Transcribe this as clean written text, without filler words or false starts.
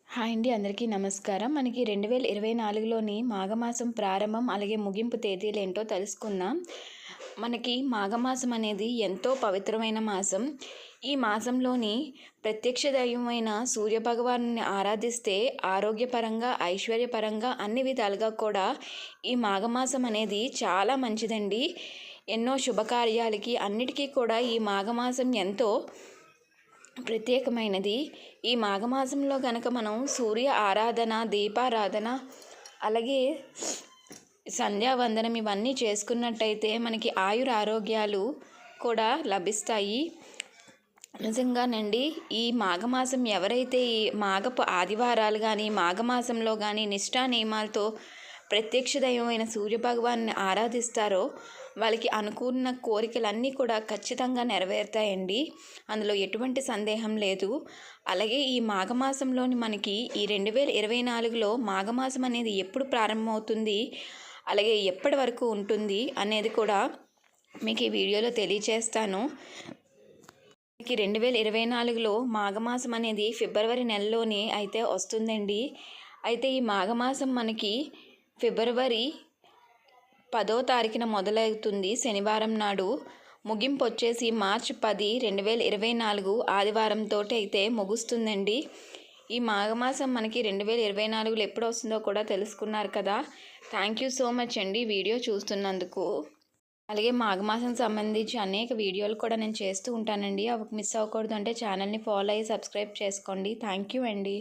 Hi అండి, అందరికీ నమస్కారం. మనకి 2024లోని మాఘమాసం ప్రారంభం అలాగే ముగింపు తేదీలేంటో తెలుసుకుందాం. మనకి మాఘమాసం అనేది ఎంతో పవిత్రమైన మాసం. ఈ మాసంలోని ప్రత్యక్ష దైవమైన సూర్యభగవాను ఆరాధిస్తే ఆరోగ్యపరంగా, ఐశ్వర్యపరంగా అన్ని విధాలుగా కూడా ఈ మాఘమాసం అనేది చాలా మంచిదండి. ఎన్నో శుభకార్యాలకి అన్నిటికీ కూడా ఈ మాఘమాసం ఎంతో ప్రత్యేకమైనది. ఈ మాఘమాసంలో కనుక మనం సూర్య ఆరాధన, దీపారాధన, అలాగే సంధ్యావందనం ఇవన్నీ చేసుకున్నట్టయితే మనకి ఆయురారోగ్యాలు కూడా లభిస్తాయి. నిజంగానండి, ఈ మాఘమాసం ఎవరైతే ఈ మాఘపు ఆదివారాలు కానీ మాఘమాసంలో కానీ నిష్ఠా నియమాలతో ప్రత్యక్ష దైవమైన సూర్యభగవాన్ని ఆరాధిస్తారో వాళ్ళకి అనుకున్న కోరికలన్నీ కూడా ఖచ్చితంగా నెరవేరుతాయండి. అందులో ఎటువంటి సందేహం లేదు. అలాగే ఈ మాఘమాసంలోని మనకి ఈ 2024లో మాఘమాసం అనేది ఎప్పుడు ప్రారంభమవుతుంది, అలాగే ఎప్పటి వరకు ఉంటుంది అనేది కూడా మీకు ఈ వీడియోలో తెలియచేస్తాను. మనకి 2024లో మాఘమాసం అనేది ఫిబ్రవరి నెలలోనే అయితే వస్తుందండి. అయితే ఈ మాఘమాసం మనకి ఫిబ్రవరి 10వ తారీఖున మొదలవుతుంది, శనివారం నాడు. ముగింపు వచ్చేసి మార్చి 10, 2024 ఆదివారంతో అయితే ముగుస్తుందండి. ఈ మాఘమాసం మనకి 2024లో ఎప్పుడు వస్తుందో కూడా తెలుసుకున్నారు కదా. థ్యాంక్ యూ సో మచ్ అండి వీడియో చూస్తున్నందుకు. అలాగే మాఘమాసం సంబంధించి అనేక వీడియోలు కూడా నేను చేస్తూ ఉంటానండి. అవి మిస్ అవ్వకూడదు అంటే ఛానల్ని ఫాలో అయ్యి సబ్స్క్రైబ్ చేసుకోండి. థ్యాంక్ యూ అండి.